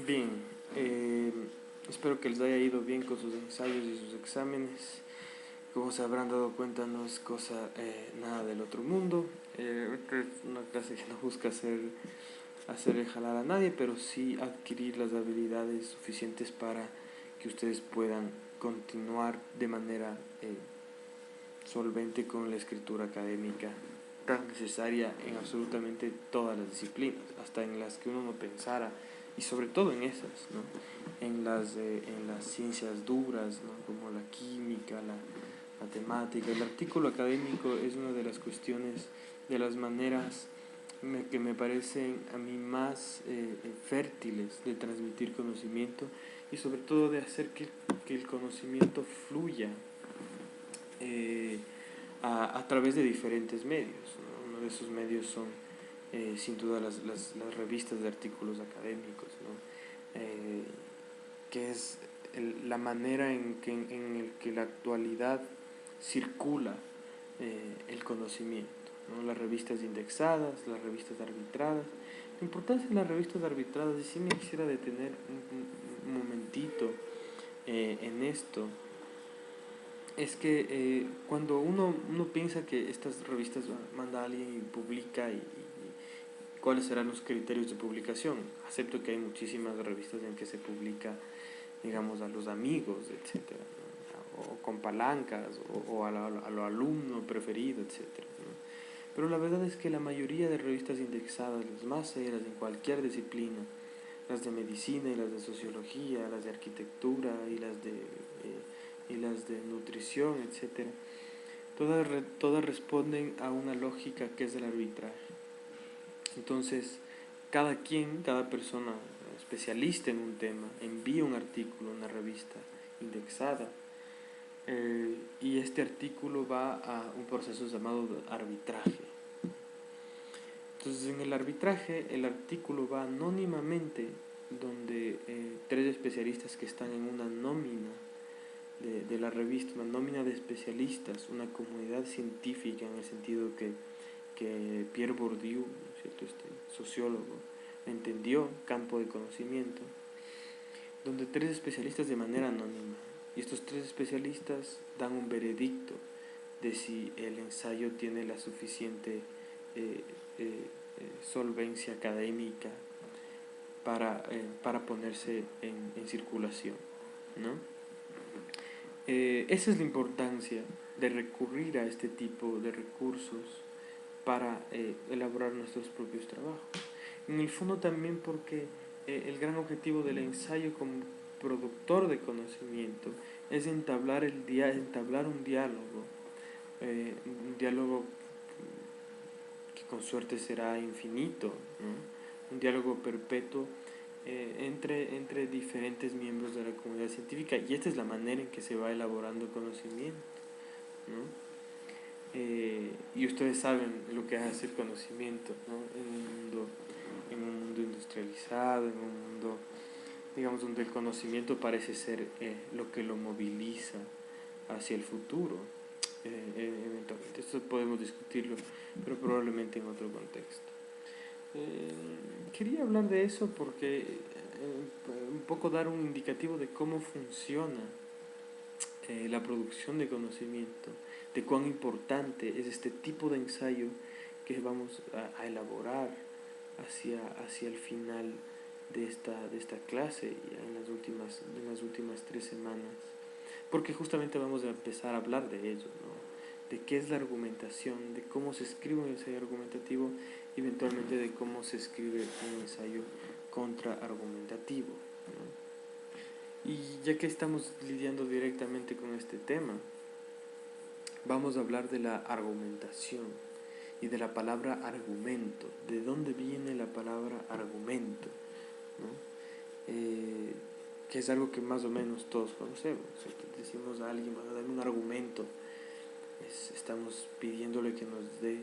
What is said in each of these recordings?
Bien, eh, espero que les haya ido bien con sus ensayos y sus exámenes. Como se habrán dado cuenta, no es cosa nada del otro mundo. Esta es una clase que no busca hacerle jalar a nadie, pero sí adquirir las habilidades suficientes para que ustedes puedan continuar de manera solvente con la escritura académica tan necesaria en absolutamente todas las disciplinas, hasta en las que uno no pensara, y sobre todo en esas, ¿no? En las ciencias duras, ¿no? Como la química, la matemática. El artículo académico es una de las cuestiones, de las maneras que me parecen a mí más fértiles de transmitir conocimiento y sobre todo de hacer que el conocimiento fluya eh, a través de diferentes medios, ¿no? Uno de esos medios son sin duda las revistas de artículos académicos, ¿no? Que es la manera en el que la actualidad circula el conocimiento, ¿no? Las revistas indexadas, las revistas arbitradas. La importancia de las revistas arbitradas, y sí me quisiera detener un momentito en esto, es que cuando uno piensa que estas revistas manda a alguien y publica y cuáles serán los criterios de publicación. Acepto que hay muchísimas revistas en que se publica, digamos, a los amigos, etcétera, ¿no? O con palancas, o a lo alumno preferido, etcétera, ¿no? Pero la verdad es que la mayoría de revistas indexadas, las más serias en cualquier disciplina, las de medicina y las de sociología, las de arquitectura y las de nutrición, etcétera, todas responden a una lógica que es el arbitraje. Entonces, cada persona especialista en un tema, envía un artículo a una revista indexada y este artículo va a un proceso llamado arbitraje. Entonces, en el arbitraje, el artículo va anónimamente donde tres especialistas que están en una nómina de la revista, una nómina de especialistas, una comunidad científica en el sentido que Pierre Bourdieu, ¿cierto? Este sociólogo, entendió, campo de conocimiento, donde tres especialistas de manera anónima, y estos tres especialistas dan un veredicto de si el ensayo tiene la suficiente solvencia académica para ponerse en circulación, ¿no? Esa es la importancia de recurrir a este tipo de recursos para elaborar nuestros propios trabajos. En el fondo también porque el gran objetivo del ensayo como productor de conocimiento es entablar un diálogo que con suerte será infinito, ¿no? Un diálogo perpetuo entre diferentes miembros de la comunidad científica, y esta es la manera en que se va elaborando conocimiento, ¿no? Y ustedes saben lo que hace el conocimiento, ¿no? En un mundo industrializado, en un mundo, digamos, donde el conocimiento parece ser lo que lo moviliza hacia el futuro. Eventualmente, esto podemos discutirlo, pero probablemente en otro contexto. Quería hablar de eso porque un poco dar un indicativo de cómo funciona la producción de conocimiento, de cuán importante es este tipo de ensayo que vamos a elaborar hacia el final de esta clase, ya en las últimas 3 semanas, porque justamente vamos a empezar a hablar de ello, ¿no? De qué es la argumentación, de cómo se escribe un ensayo argumentativo y eventualmente de cómo se escribe un ensayo contraargumentativo, ¿no? Y ya que estamos lidiando directamente con este tema, vamos a hablar de la argumentación y de la palabra argumento. ¿De dónde viene la palabra argumento? ¿No? Que es algo que más o menos todos conocemos. ¿Cierto? Decimos a alguien, bueno, dame un argumento. Estamos pidiéndole que nos dé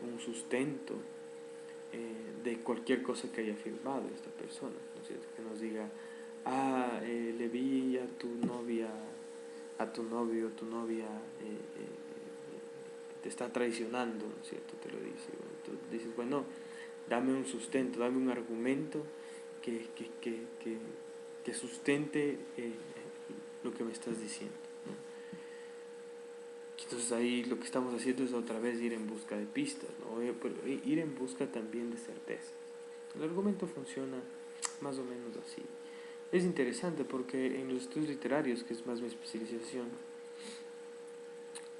un sustento de cualquier cosa que haya afirmado esta persona, ¿no es cierto? Que nos diga, le vi a tu novia, a tu novio, tu novia te está traicionando, ¿no es cierto? Te lo dice. Entonces dices, bueno, dame un sustento, dame un argumento que sustente lo que me estás diciendo. Entonces ahí lo que estamos haciendo es otra vez ir en busca de pistas, ¿no? Pero ir en busca también de certezas. El argumento funciona más o menos así. Es interesante porque en los estudios literarios, que es más mi especialización,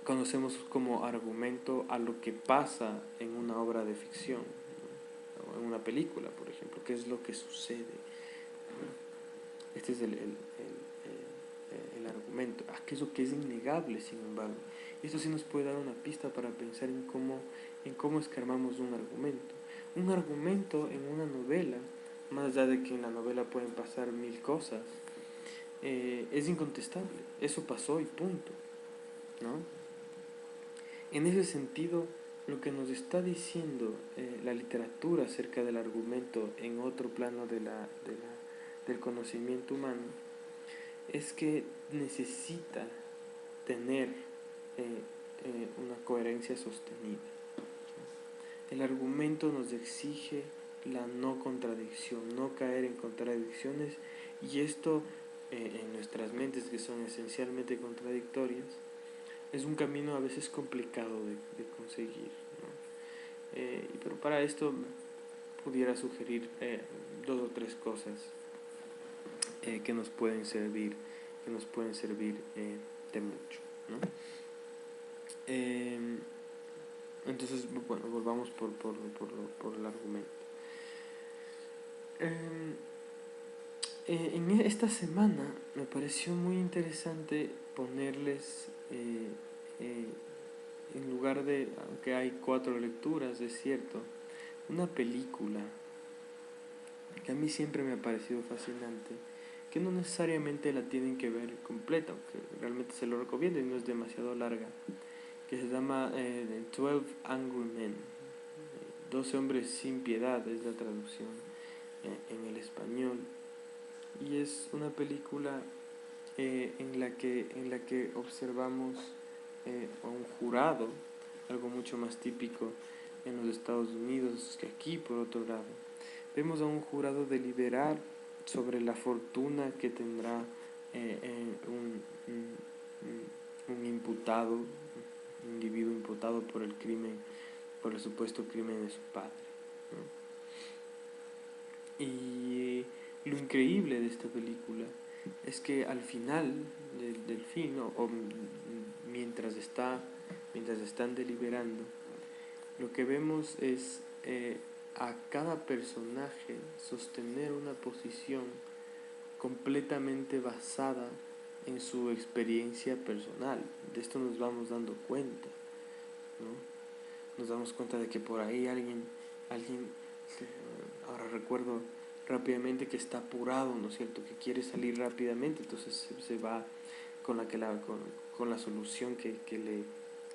conocemos como argumento a lo que pasa en una obra de ficción, ¿no? O en una película, por ejemplo, qué es lo que sucede, ¿no? Este es el argumento, aquello que es innegable, sin embargo. Esto sí nos puede dar una pista para pensar en cómo es que armamos un argumento. Un argumento en una novela, más allá de que en la novela pueden pasar mil cosas, es incontestable. Eso pasó y punto, ¿no? En ese sentido, lo que nos está diciendo la literatura acerca del argumento en otro plano del conocimiento humano es que necesita tener una coherencia sostenida. El argumento nos exige la no contradicción, no caer en contradicciones, y esto en nuestras mentes, que son esencialmente contradictorias, es un camino a veces complicado de conseguir, ¿no? Pero para esto pudiera sugerir dos o tres cosas que nos pueden servir de mucho, ¿no? Entonces, bueno, volvamos por el argumento. En esta semana me pareció muy interesante ponerles, en lugar de, aunque hay 4 lecturas, es cierto, una película que a mí siempre me ha parecido fascinante, que no necesariamente la tienen que ver completa, aunque realmente se lo recomiendo y no es demasiado larga, que se llama 12 Angry Men, 12 hombres sin piedad es la traducción en el español, y es una película en la que observamos a un jurado, algo mucho más típico en los Estados Unidos que aquí. Por otro lado, vemos a un jurado deliberar sobre la fortuna que tendrá un imputado, un individuo imputado por el supuesto crimen de su padre, ¿no? Y lo increíble de esta película es que al final del film, o mientras están deliberando, lo que vemos es a cada personaje sostener una posición completamente basada en su experiencia personal. De esto nos vamos dando cuenta, ¿no? Nos damos cuenta de que por ahí alguien ahora recuerdo rápidamente, que está apurado, ¿no es cierto?, que quiere salir rápidamente, entonces se va con la solución que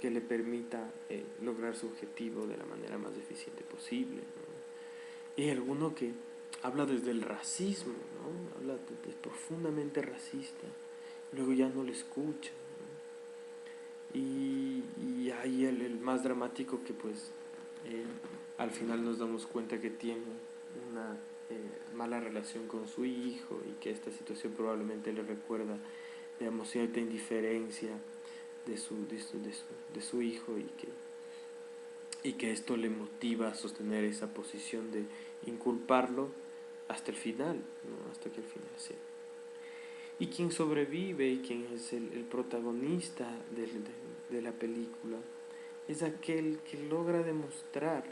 le permita lograr su objetivo de la manera más eficiente posible, ¿no? Y hay alguno que habla desde el racismo, ¿no? Habla de profundamente racista, luego ya no le escucha, ¿no? Y hay el más dramático, que pues al final nos damos cuenta que tiene una mala relación con su hijo, y que esta situación probablemente le recuerda, digamos, cierta indiferencia de su hijo, y que esto le motiva a sostener esa posición de inculparlo hasta el final, ¿no? Hasta que el final sea. Y quien sobrevive, y quien es el protagonista de la película, es aquel que logra demostrar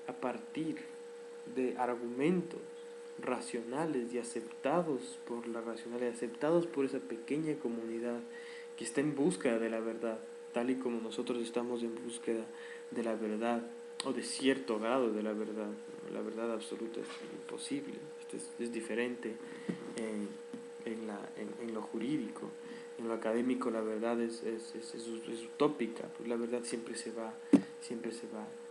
a partir de argumentos racionales y aceptados por la racionalidad, aceptados por esa pequeña comunidad que está en búsqueda de la verdad, tal y como nosotros estamos en búsqueda de la verdad, o de cierto grado de la verdad. La verdad absoluta es imposible, es diferente en lo jurídico. En lo académico la verdad es utópica, pues la verdad siempre se va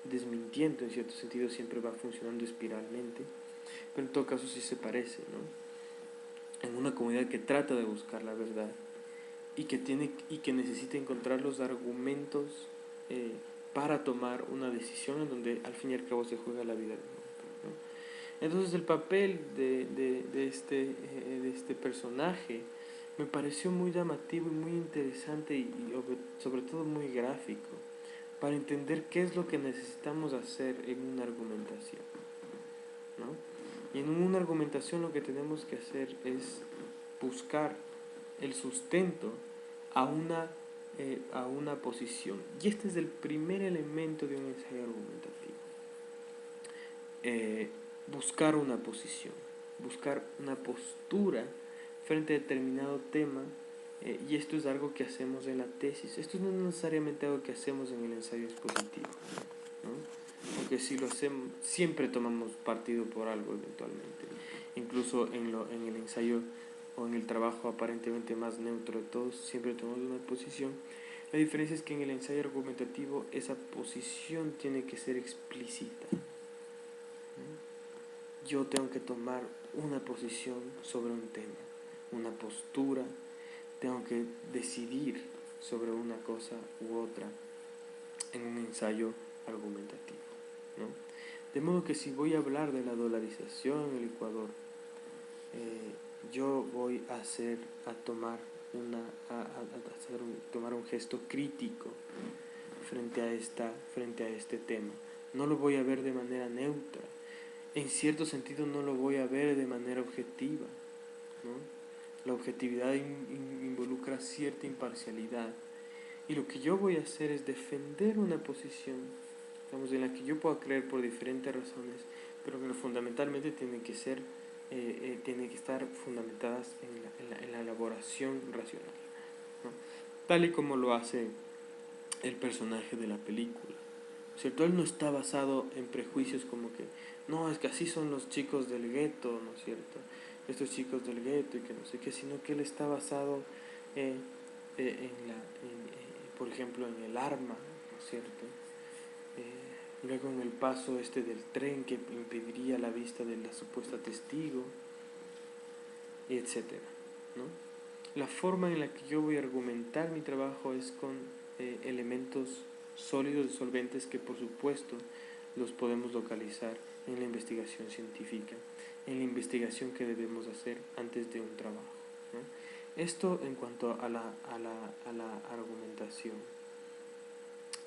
desmintiendo, en cierto sentido siempre va funcionando espiralmente, pero en todo caso sí se parece, ¿no? En una comunidad que trata de buscar la verdad, y que necesita encontrar los argumentos para tomar una decisión en donde al fin y al cabo se juega la vida del hombre, ¿no? Entonces el papel de este personaje me pareció muy llamativo y muy interesante y sobre todo muy gráfico para entender qué es lo que necesitamos hacer en una argumentación, ¿no? Y en una argumentación lo que tenemos que hacer es buscar el sustento a una posición. Y este es el primer elemento de un ensayo argumentativo. Buscar una posición, buscar una postura frente a determinado tema, y esto es algo que hacemos en la tesis. Esto no es necesariamente algo que hacemos en el ensayo expositivo, ¿no? Porque si lo hacemos, siempre tomamos partido por algo eventualmente. Incluso en el ensayo o en el trabajo aparentemente más neutro de todos, siempre tomamos una posición. La diferencia es que en el ensayo argumentativo esa posición tiene que ser explícita. Yo tengo que tomar una posición sobre un tema, una postura, tengo que decidir sobre una cosa u otra en un ensayo argumentativo, ¿no? De modo que si voy a hablar de la dolarización en el Ecuador, yo voy a tomar tomar un gesto crítico frente a este tema. No lo voy a ver de manera neutra. En cierto sentido no lo voy a ver de manera objetiva, ¿no? La objetividad involucra cierta imparcialidad. Y lo que yo voy a hacer es defender una posición, digamos, en la que yo pueda creer por diferentes razones, pero que fundamentalmente tienen que estar fundamentadas en la elaboración racional, ¿no? Tal y como lo hace el personaje de la película, ¿cierto? Él no está basado en prejuicios como que, no, es que así son los chicos del gueto, ¿no es cierto? Estos chicos del gueto y que no sé qué, sino que él está basado por ejemplo, en el arma, ¿no es cierto? Luego en el paso del tren que impediría la vista de la supuesta testigo, etcétera, ¿no? La forma en la que yo voy a argumentar mi trabajo es con elementos sólidos y solventes que por supuesto los podemos localizar en la investigación científica, en la investigación que debemos hacer antes de un trabajo, ¿no? Esto en cuanto a la argumentación.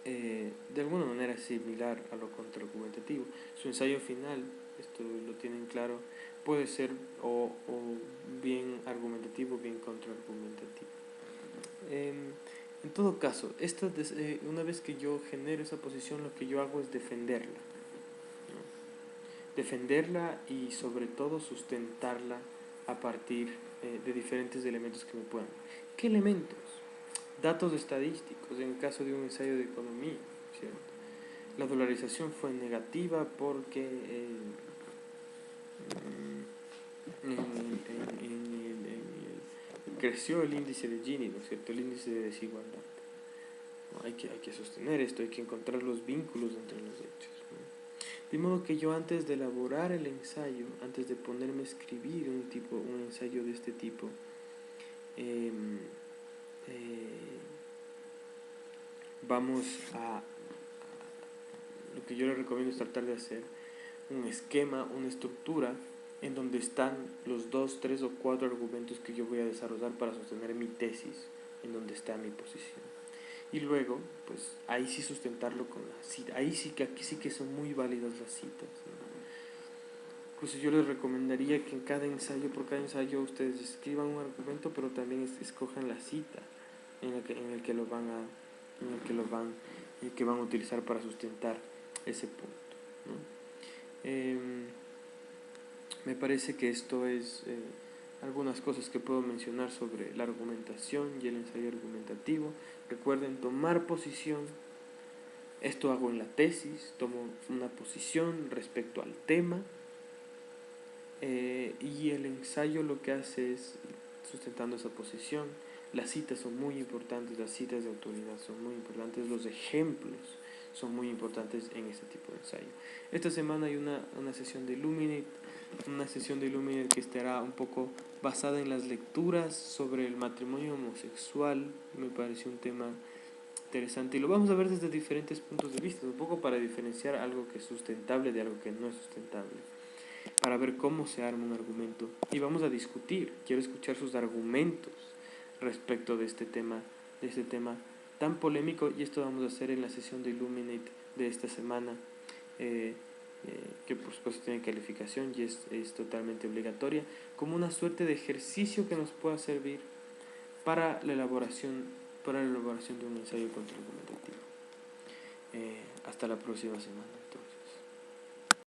De alguna manera similar a lo contraargumentativo. Su ensayo final, esto lo tienen claro, puede ser o bien argumentativo o bien contraargumentativo. En todo caso, una vez que yo genero esa posición, lo que yo hago es defenderla, ¿no? Defenderla y sobre todo sustentarla a partir de diferentes elementos que me puedan. ¿Qué elementos? Datos estadísticos, en el caso de un ensayo de economía, ¿cierto? La dolarización fue negativa porque creció el índice de Gini, ¿no es cierto? El índice de desigualdad. ¿No? Hay que sostener esto, hay que encontrar los vínculos entre los hechos, ¿no? De modo que yo antes de elaborar el ensayo, antes de ponerme a escribir un ensayo de este tipo, vamos a lo que yo les recomiendo es tratar de hacer un esquema, una estructura en donde están los 2, 3 o 4 argumentos que yo voy a desarrollar para sostener mi tesis, en donde está mi posición. Y luego, pues ahí sí sustentarlo con la cita. Aquí sí que son muy válidas las citas, ¿no? Incluso yo les recomendaría que por cada ensayo ustedes escriban un argumento, pero también escojan la cita en el que van a utilizar para sustentar ese punto, ¿no? Me parece que esto es algunas cosas que puedo mencionar sobre la argumentación y el ensayo argumentativo. Recuerden tomar posición. Esto hago en la tesis, tomo una posición respecto al tema, y el ensayo lo que hace es sustentando esa posición. Las citas son muy importantes, las citas de autoridad son muy importantes, los ejemplos son muy importantes en este tipo de ensayo. Esta semana hay una sesión de Illuminate, que estará un poco basada en las lecturas sobre el matrimonio homosexual. Me pareció un tema interesante y lo vamos a ver desde diferentes puntos de vista, un poco para diferenciar algo que es sustentable de algo que no es sustentable, para ver cómo se arma un argumento y vamos a discutir. Quiero escuchar sus argumentos respecto de este tema tan polémico, y esto vamos a hacer en la sesión de Illuminate de esta semana, que por supuesto tiene calificación y es totalmente obligatoria, como una suerte de ejercicio que nos pueda servir para la elaboración de un ensayo contraargumentativo. Hasta la próxima semana, entonces.